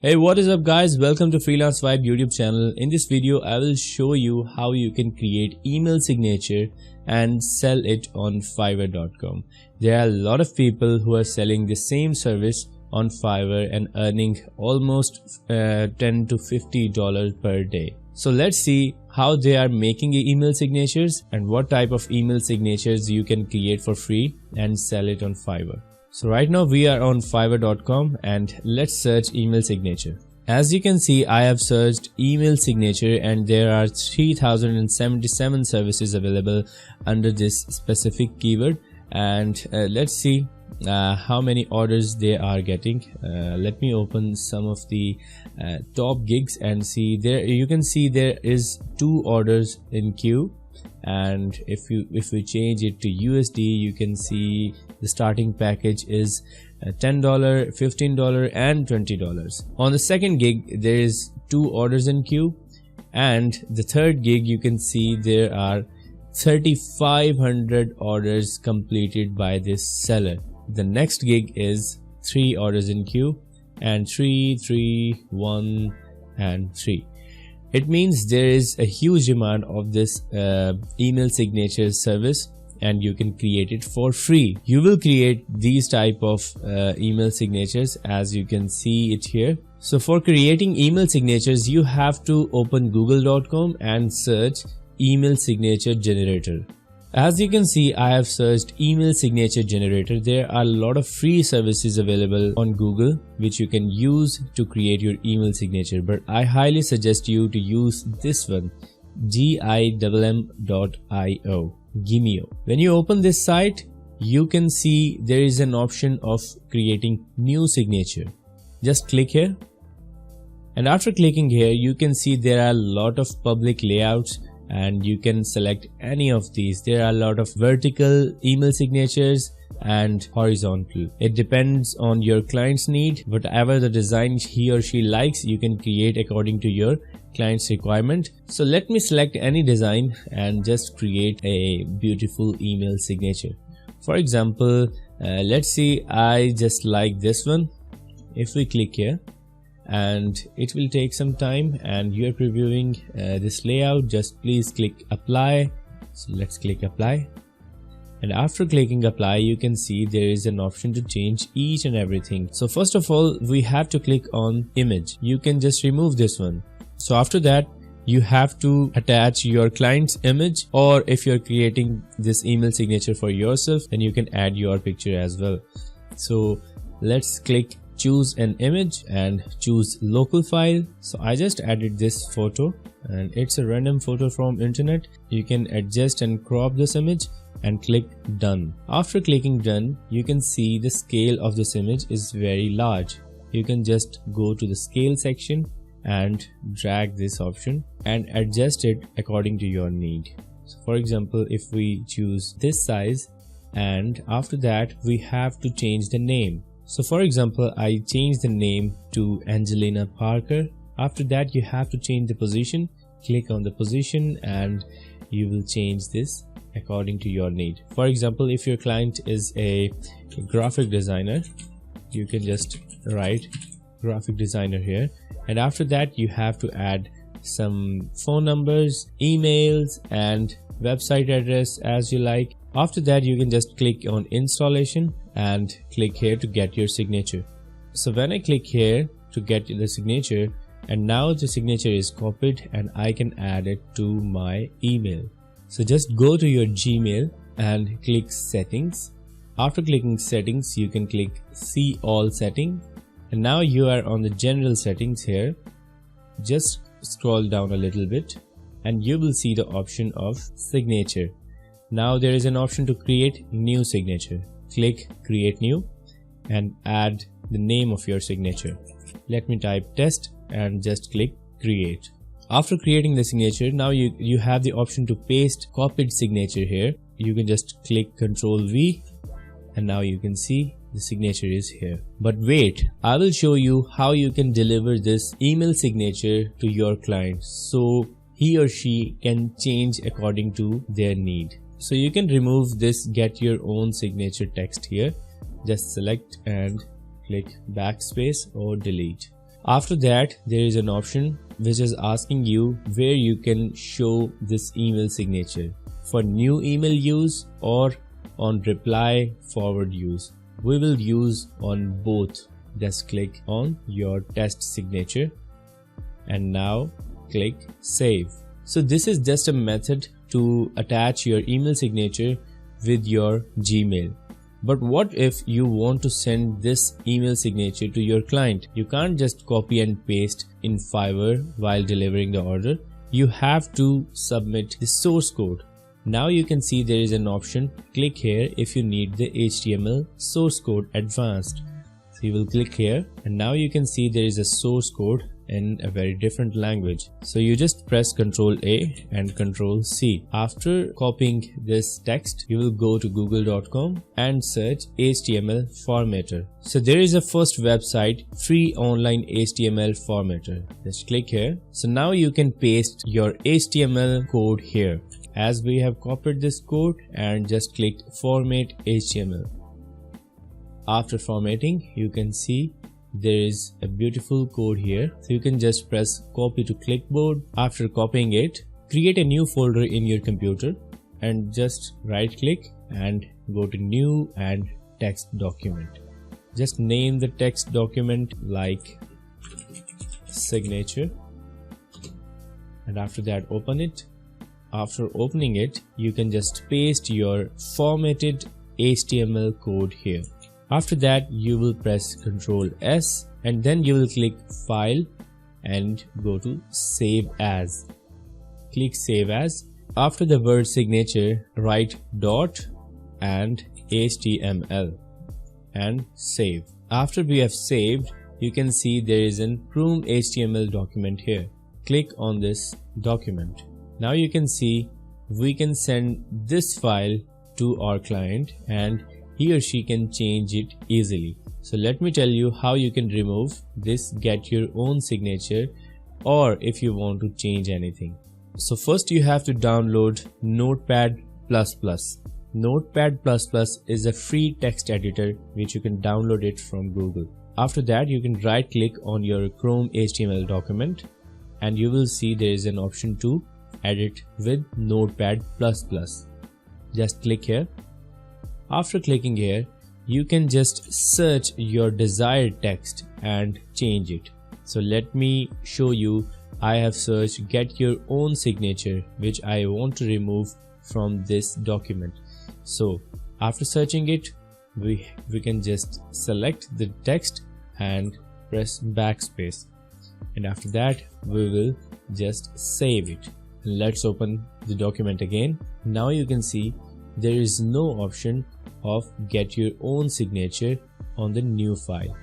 Hey, what is up guys? Welcome to Freelance Vibe YouTube channel. In this video, I will show you how you can create email signature and sell it on Fiverr.com. There are a lot of people who are selling the same service on Fiverr and earning almost $10 to $50 per day. So let's see how they are making email signatures and what type of email signatures you can create for free and sell it on Fiverr. So right now we are on Fiverr.com and let's search email signature. As you can see, I have searched email signature and there are 3077 services available under this specific keyword. And let's see how many orders they are getting. Let me open some of the top gigs and see there. You can see there is 2 orders in queue. And if we change it to USD, you can see the starting package is $10, $15 and $20. On the second gig there is 2 orders in queue, and the third gig you can see there are 3500 orders completed by this seller. The next gig is 3 orders in queue and 3, 1 and 3. It means there is a huge demand of this email signature service and you can create it for free. You will create these type of email signatures as you can see it here. So for creating email signatures, you have to open google.com and search email signature generator. As you can see, I have searched email signature generator. There are a lot of free services available on Google which you can use to create your email signature, but I highly suggest you to use this one, gimm.io, Gimeo. When you open this site, you can see there is an option of creating new signature. Just click here, and after clicking here you can see there are a lot of public layouts and you can select any of these. There are a lot of vertical email signatures and horizontal. It depends on your client's need. Whatever the design he or she likes, you can create according to your client's requirement. So let me select any design and just create a beautiful email signature. For example, let's see, I just like this one. If we click here, and it will take some time and you are previewing this layout, just please click apply. So let's click apply, and after clicking apply you can see there is an option to change each and everything. So first of all, we have to click on image. You can just remove this one. So after that you have to attach your client's image, or if you're creating this email signature for yourself, then you can add your picture as well. So let's click choose an image and choose local file. So I just added this photo and it's a random photo from internet. You can adjust and crop this image and click done. After clicking done, you can see the scale of this image is very large. You can just go to the scale section and drag this option and adjust it according to your need. So for example, if we choose this size, and after that we have to change the name. So for example, I change the name to Angelina Parker. After that you have to change the position. Click on the position and you will change this according to your need. For example, if your client is a graphic designer, you can just write graphic designer here, and after that you have to add some phone numbers, emails and website address as you like. After that you can just click on installation and click here to get your signature. So when I click here to get the signature, and now the signature is copied and I can add it to my email. So just go to your Gmail and click settings. After clicking settings, you can click see all settings, and now you are on the general settings here. Just scroll down a little bit and you will see the option of signature. Now there is an option to create new signature. Click create new and add the name of your signature. Let me type test and just click create. After creating the signature, now you have the option to paste copied signature here. You can just click Ctrl V and now you can see the signature is here. But wait, I will show you how you can deliver this email signature to your client so he or she can change according to their need. So you can remove this get your own signature text here. Just select and click backspace or delete. After that, there is an option which is asking you where you can show this email signature for new email use or on reply forward use. We will use on both. Just click on your test signature and now click save. So this is just a method to attach your email signature with your Gmail. But what if you want to send this email signature to your client? You can't just copy and paste in Fiverr while delivering the order. You have to submit the source code. Now you can see there is an option. Click here if you need the HTML source code advanced. So you will click here and now you can see there is a source code in a very different language. So you just press Ctrl A and Ctrl C. After copying this text, you will go to google.com and search HTML formatter. So there is a first website, free online HTML formatter. Just click here. So now you can paste your HTML code here. As we have copied this code and just click format HTML. After formatting, you can see there is a beautiful code here. So you can just press copy to clipboard. After copying it, create a new folder in your computer and just right click and go to new and text document. Just name the text document like signature and after that open it. After opening it, you can just paste your formatted HTML code here. After that, you will press Ctrl S and then you will click File and go to Save As. Click Save As. After the word signature, write dot and HTML and save. After we have saved, you can see there is an Chrome HTML document here. Click on this document. Now you can see we can send this file to our client and he or she can change it easily. So let me tell you how you can remove this get your own signature or if you want to change anything. So first you have to download Notepad++. Notepad++ is a free text editor which you can download it from Google. After that you can right click on your Chrome HTML document and you will see there is an option to edit with Notepad++. Just click here. After clicking here, you can just search your desired text and change it. So let me show you. I have searched get your own signature which I want to remove from this document. So after searching it, we can just select the text and press backspace. And after that, we will just save it. Let's open the document again. Now you can see there is no option of get your own signature on the new file.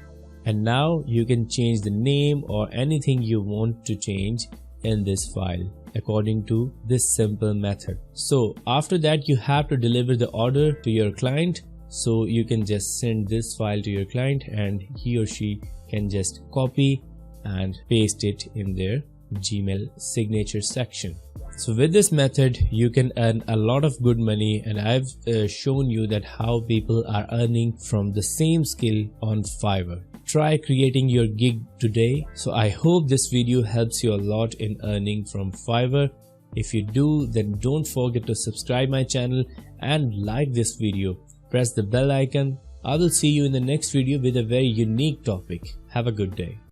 And now you can change the name or anything you want to change in this file according to this simple method. So after that you have to deliver the order to your client. So you can just send this file to your client and he or she can just copy and paste it in their Gmail signature section. So with this method you can earn a lot of good money and I've shown you that how people are earning from the same skill on Fiverr. Try creating your gig today. So I hope this video helps you a lot in earning from Fiverr. If you do, then don't forget to subscribe my channel and like this video. Press the bell icon. I will see you in the next video with a very unique topic. Have a good day.